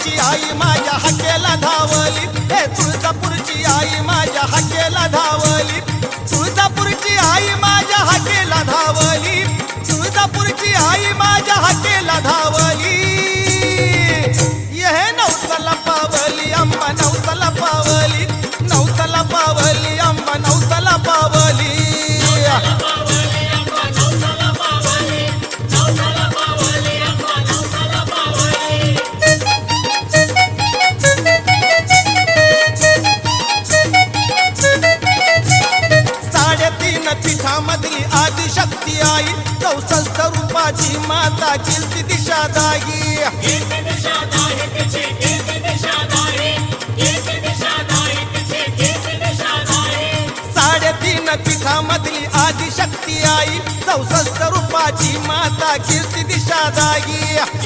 तुळजापूरची आई माझ्या हाकेला धावली, हे तुळजापूरची आई माझ्या हाकेला धावली, तुळजापूरची आई माझ्या हाकेला धावली, तुळजापूरची आई माझ्या हाकेला धावली. ये नवसाला पावली अंबा, नवसाला पावली, नवसाला पावली अंबा, नवसाला पावली. पीठामधली आदिशक्ती आई, 64 रूपाची माता कीर्ती दिशादायी. 3.5 पीठामधली आदिशक्ती आई, 64 रूपाची माता कीर्ती दिशादायी.